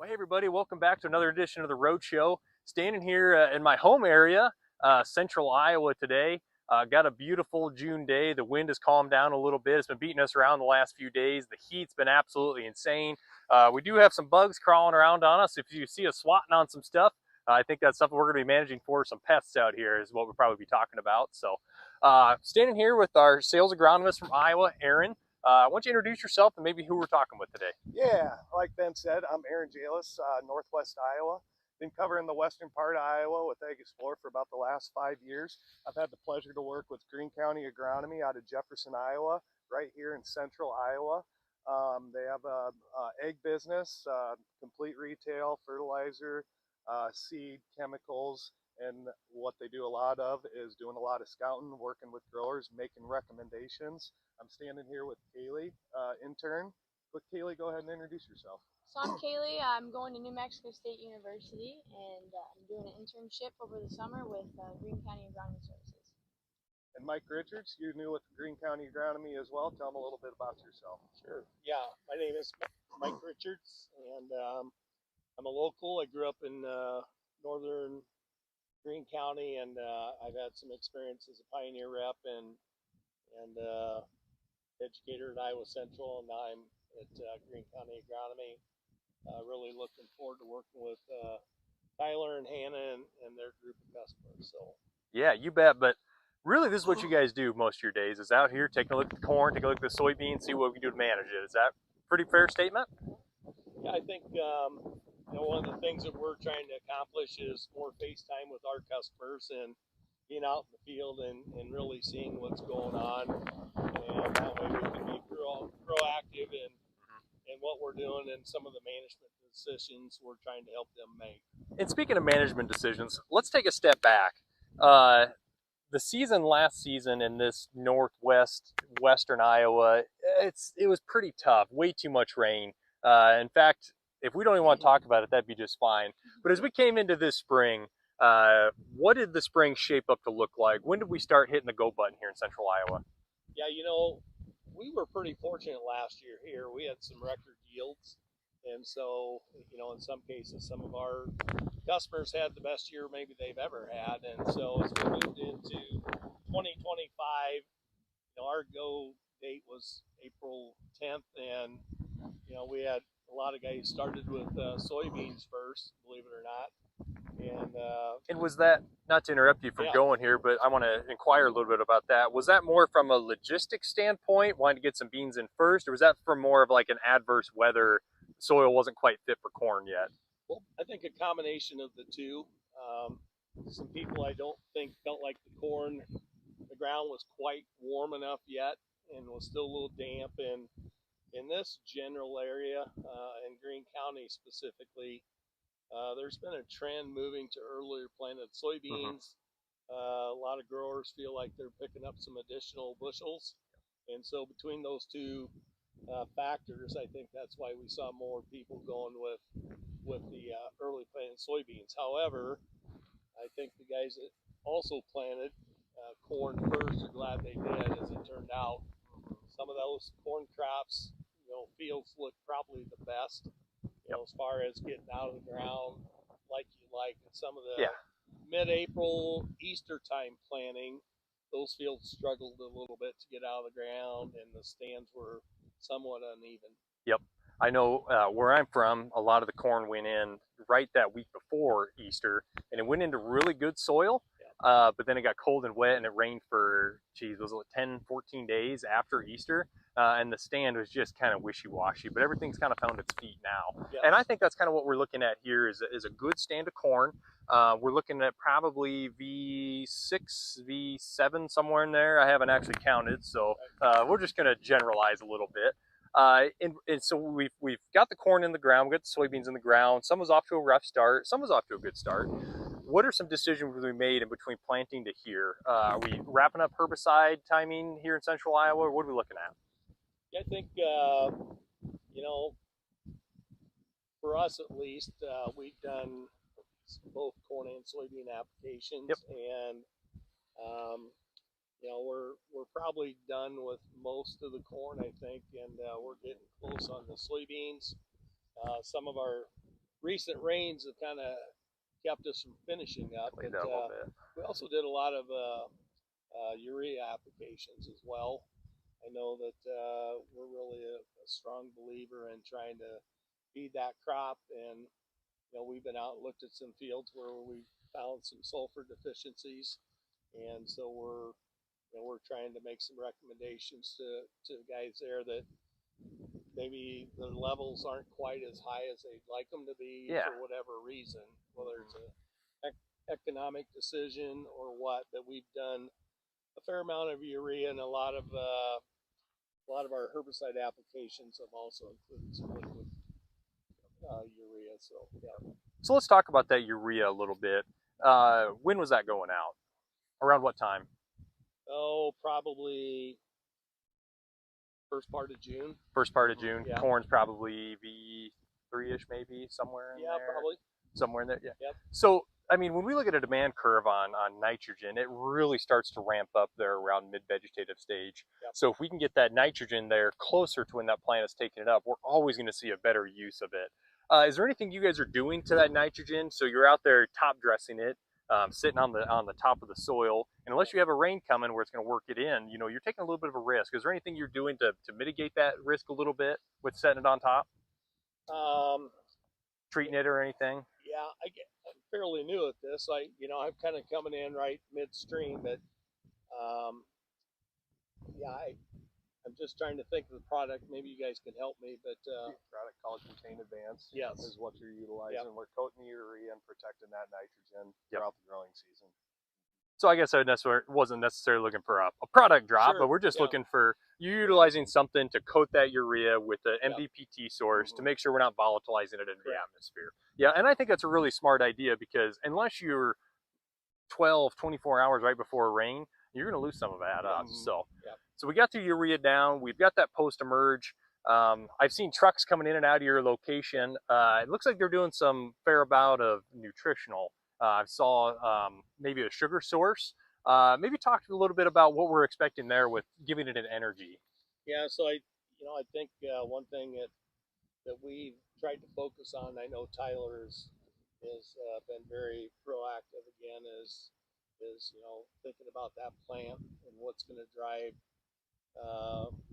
Well, hey everybody, welcome back to another edition of the Roadshow. Standing here in my home area, central Iowa today. Got a beautiful June day. The wind has calmed down a little bit. It's been beating us around the last few days. The heat's been absolutely insane. We do have some bugs crawling around on us. If you see us swatting on some stuff, I think that's something we're going to be managing for. Some pests out here is what we'll probably be talking about. So standing here with our sales agronomist from Iowa, Aaron. Why don't you introduce yourself and maybe who we're talking with today? Yeah, like Ben said, I'm Aaron Jalas, Northwest Iowa. Been covering the western part of Iowa with AgXplore for about the last 5 years. I've had the pleasure to work with Greene County Agronomy out of Jefferson, Iowa, right here in central Iowa. They have a egg business, complete retail, fertilizer, seed, chemicals, and what they do a lot of is doing a lot of scouting, working with growers, making recommendations. I'm standing here with Kaylee, intern. But Kaylee, go ahead and introduce yourself. So I'm Kaylee. I'm going to New Mexico State University, and I'm doing an internship over the summer with Greene County Agronomy Services. And Mike Richards, you're new with Greene County Agronomy as well. Tell them a little bit about yourself. Sure. Yeah, my name is Mike Richards, and I'm a local. I grew up in northern Greene County, and I've had some experience as a pioneer rep and educator at Iowa Central, and now I'm at Greene County Agronomy. Really looking forward to working with Tyler and Hannah and their group of customers. So Yeah, you bet. But really, this is what you guys do most of your days, is out here taking a look at the corn, taking a look at the soybeans, see what we can do to manage it. Is that a pretty fair statement? yeah, I think one of the things that we're trying to accomplish is more face time with our customers and being out in the field and really seeing what's going on, and that way we can be proactive in what we're doing and some of the management decisions we're trying to help them make. And speaking of management decisions, let's take a step back. The season last season in this western Iowa, it was pretty tough. Way too much rain. In fact, if we don't even want to talk about it, that'd be just fine. But as we came into this spring, what did the spring shape up to look like? When did we start hitting the go button here in central Iowa? Yeah, we were pretty fortunate last year here. We had some record yields, and so in some cases some of our customers had the best year maybe they've ever had. And so as we moved into 2025, our go date was April 10th, and we had a lot of guys started with soybeans first, believe it or not. And was that, not to interrupt you from going here, but I want to inquire a little bit about that. Was that more from a logistics standpoint, wanting to get some beans in first, or was that from more of like an adverse weather, soil wasn't quite fit for corn yet? Well, I think a combination of the two. Some people I don't think felt like the ground was quite warm enough yet and was still a little damp. And in this general area, in Greene County specifically, there's been a trend moving to earlier planted soybeans. A lot of growers feel like they're picking up some additional bushels. And so between those two factors, I think that's why we saw more people going with the early planted soybeans. However, I think the guys that also planted corn first are glad they did, as it turned out. Some of those corn crops, fields look probably the best, as far as getting out of the ground like you like. And some of the mid-April, Easter time planting, those fields struggled a little bit to get out of the ground, and the stands were somewhat uneven. Yep. I know where I'm from, a lot of the corn went in right that week before Easter, and it went into really good soil, but then it got cold and wet, and it rained for, was it 10, 14 days after Easter, and the stand was just kind of wishy-washy, but everything's kind of found its feet now. Yes. And I think that's kind of what we're looking at here is a good stand of corn. We're looking at probably V6, V7, somewhere in there. I haven't actually counted, so we're just going to generalize a little bit. And so we've got the corn in the ground, we've got the soybeans in the ground. Some was off to a rough start, some was off to a good start. What are some decisions we made in between planting to here? Are we wrapping up herbicide timing here in central Iowa? What are we looking at? Yeah, I think, for us at least, we've done both corn and soybean applications. Yep. And we're probably done with most of the corn, I think, and we're getting close on the soybeans. Some of our recent rains have kind of kept us from finishing up. Cleaned But, up a little bit. we also did a lot of urea applications as well. I know that we're really a strong believer in trying to feed that crop, and we've been out and looked at some fields where we found some sulfur deficiencies, and so we're trying to make some recommendations to guys there that maybe the levels aren't quite as high as they'd like them to be for whatever reason, whether it's an economic decision or what. But we've done a fair amount of urea, and a lot of our herbicide applications have also included some liquid urea. So yeah. So let's talk about that urea a little bit. When was that going out? Around what time? Oh, probably first part of June. First part of June. Yeah. Corn's probably V3-ish, maybe somewhere in there. Yeah, probably. Somewhere in there. Yeah. Yep. So I mean, when we look at a demand curve on nitrogen, it really starts to ramp up there around mid-vegetative stage. Yep. So if we can get that nitrogen there closer to when that plant is taking it up, we're always going to see a better use of it. Is there anything you guys are doing to that nitrogen? So you're out there top dressing it, sitting on the top of the soil, and unless you have a rain coming where it's going to work it in, you're taking a little bit of a risk. Is there anything you're doing to mitigate that risk a little bit with setting it on top? Treating it or anything? Yeah, I'm fairly new at this. I'm kind of coming in right midstream, but I'm just trying to think of the product. Maybe you guys can help me, but Product called Contain Advance yes, is what you're utilizing. Yep. We're coating the urea and protecting that nitrogen throughout the growing season. So I guess I wasn't necessarily looking for a product drop, Sure. but we're just looking for you utilizing something to coat that urea with the MVPT source to make sure we're not volatilizing it into the atmosphere. Yeah, and I think that's a really smart idea, because unless you're 12, 24 hours right before rain, you're going to lose some of that up. So we got the urea down. We've got that post-emerge. I've seen trucks coming in and out of your location. It looks like they're doing some fair amount of nutritional. I saw maybe a sugar source. Maybe talk a little bit about what we're expecting there with giving it an energy. Yeah, so I think one thing that we've tried to focus on, I know Tyler has been very proactive again, is thinking about that plant and what's going to drive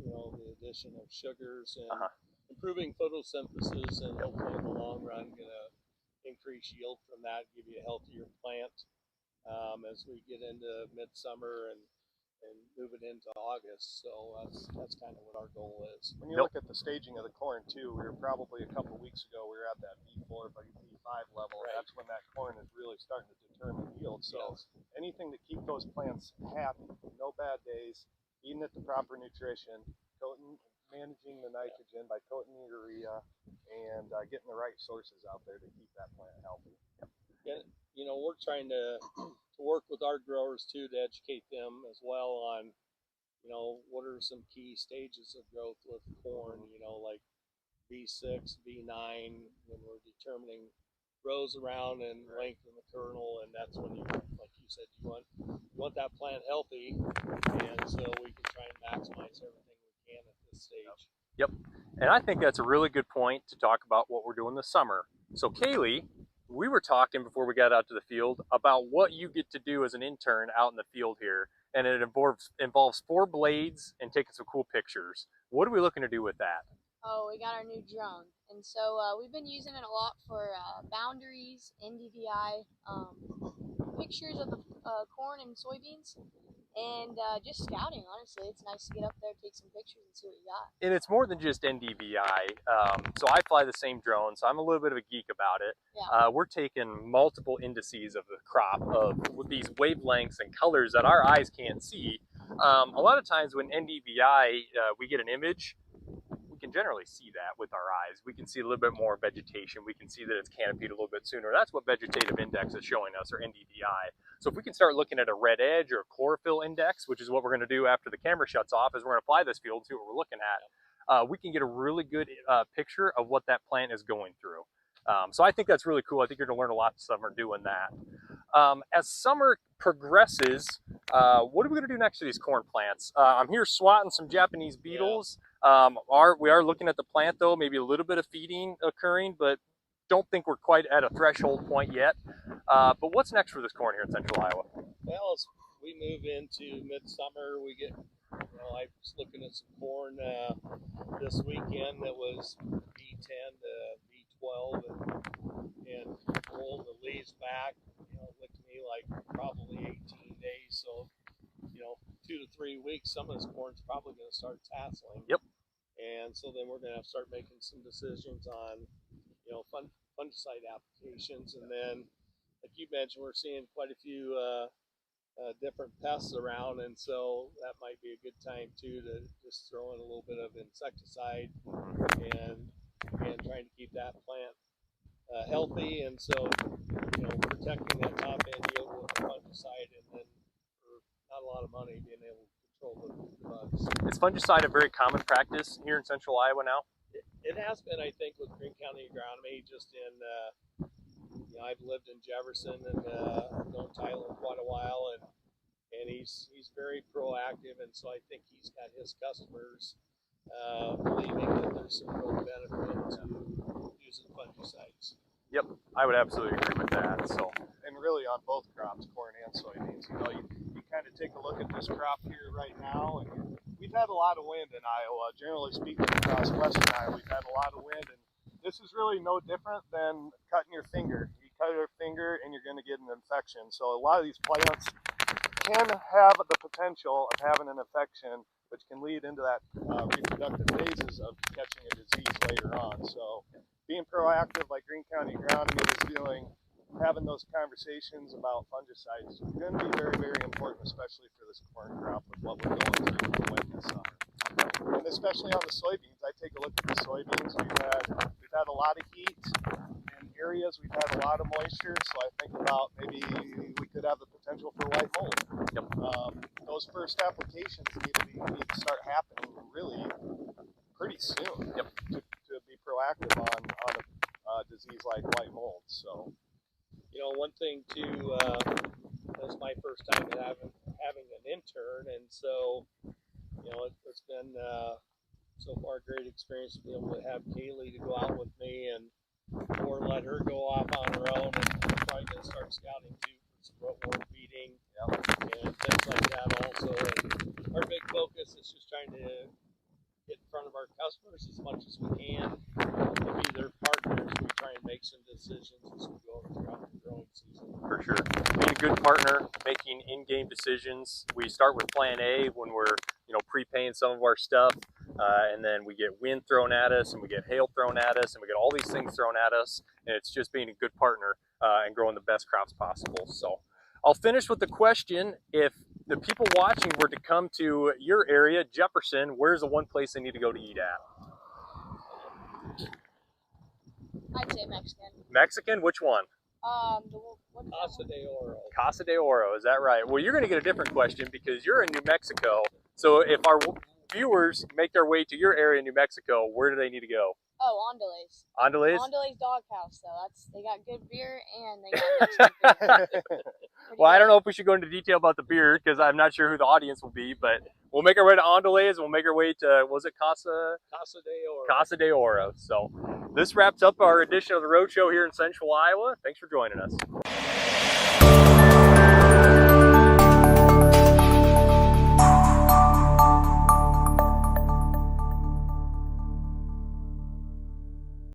the addition of sugars and improving photosynthesis, and hopefully in the long run going to increase yield from that, give you a healthier plant as we get into midsummer and move it into August. So that's kind of what our goal is. When you look at the staging of the corn too, we were probably a couple weeks ago, we were at that V4 by V5 level. Right. That's when that corn is really starting to determine yield. So anything to keep those plants happy, no bad days, eating at the proper nutrition, managing the nitrogen by coating the urea, and getting the right sources out there to keep that plant healthy. And we're trying to work with our growers too, to educate them as well on what are some key stages of growth with corn, like V6, V9, when we're determining rows around and length in the kernel, and that's when like you said, you want that plant healthy, and so we can try and maximize everything we can at this stage. Yep, and I think that's a really good point to talk about what we're doing this summer. So Kaylee, we were talking before we got out to the field about what you get to do as an intern out in the field here, and it involves 4 blades and taking some cool pictures. What are we looking to do with that? Oh, we got our new drone, and so we've been using it a lot for boundaries, NDVI, pictures of the corn and soybeans, and just scouting. Honestly, it's nice to get up there, take some pictures, and see what you got. And it's more than just NDVI. So I fly the same drone, so I'm a little bit of a geek about it. Yeah. We're taking multiple indices of the crop with these wavelengths and colors that our eyes can't see. A lot of times when NDVI, we get an image, we can generally see that with our eyes. We can see a little bit more vegetation. We can see that it's canopied a little bit sooner. That's what vegetative index is showing us, or NDVI. So if we can start looking at a red edge or a chlorophyll index, which is what we're going to do after the camera shuts off, is we're going to fly this field and see what we're looking at. We can get a really good picture of what that plant is going through. So I think that's really cool. I think you're going to learn a lot this summer doing that. As summer progresses, what are we going to do next to these corn plants? I'm here swatting some Japanese beetles. We are looking at the plant though, maybe a little bit of feeding occurring, but don't think we're quite at a threshold point yet. But what's next for this corn here in central Iowa? Well, as we move into midsummer, we get, I was looking at some corn this weekend that was B10 to B12 and rolled the leaves back. It looked to me like probably 18 days. So, 2 to 3 weeks, some of this corn's probably going to start tasseling. Yep. And so then we're going to have to start making some decisions on, fungicide applications. And then, like you mentioned, we're seeing quite a few different pests around, and so that might be a good time too to just throw in a little bit of insecticide and trying to keep that plant healthy. And so, protecting that top end yield with the fungicide, and then for not a lot of money being able to control the bugs. Is fungicide a very common practice here in central Iowa now? It has been, I think, with Greene County Agronomy. Just in, I've lived in Jefferson and I've known Tyler quite a while, and he's very proactive, and so I think he's got his customers believing that there's some real benefit to using fungicides. Yep, I would absolutely agree with that. So, and really on both crops, corn and soybeans. You kind of take a look at this crop here right now, and we've had a lot of wind in Iowa. Generally speaking, across western Iowa, we've had a lot of wind, and this is really no different than cutting your finger. You cut your finger and you're going to get an infection. So a lot of these plants can have the potential of having an infection, which can lead into that reproductive phases of catching a disease later on. So being proactive like Greene County Agronomy is doing, having those conversations about fungicides is going to be very, very important, especially for this corn crop with what we're going through with the wind this summer. And especially on the soybeans, I take a look at the soybeans. We've had a lot of heat in areas. We've had a lot of moisture, so I think about maybe we could have the potential for white mold. Yep. Those first applications need to start happening really pretty soon. Yep. To be proactive on a disease like white mold. So, one thing too, this is my first time having an intern, and so it's been so far a great experience to be able to have Kaylee to go out with me, or let her go off on her own, and we're probably going to start scouting too for some rootworm feeding and things like that also. And our big focus is just trying to get in front of our customers as much as we can, to be their partners. We try and make some decisions as we go throughout the growing season. For sure. Being a good partner, making in-game decisions. We start with plan A when we're, prepaying some of our stuff, and then we get wind thrown at us, and we get hail thrown at us, and we get all these things thrown at us, and it's just being a good partner and growing the best crops possible. So I'll finish with the question: if the people watching were to come to your area, Jefferson, where's the one place they need to go to eat at? I'd say Mexican. Mexican? Which one? Casa de Oro. Casa de Oro, is that right? Well, you're going to get a different question because you're in New Mexico. So if our viewers make their way to your area in New Mexico, where do they need to go? Oh, Andales. Andales? Andales Doghouse, though. They got good beer and they got Mexican food. Well, I don't know if we should go into detail about the beer because I'm not sure who the audience will be, but we'll make our way to Andales. We'll make our way to, was it Casa de Oro. Casa de Oro. So this wraps up our edition of the Roadshow here in central Iowa. Thanks for joining us.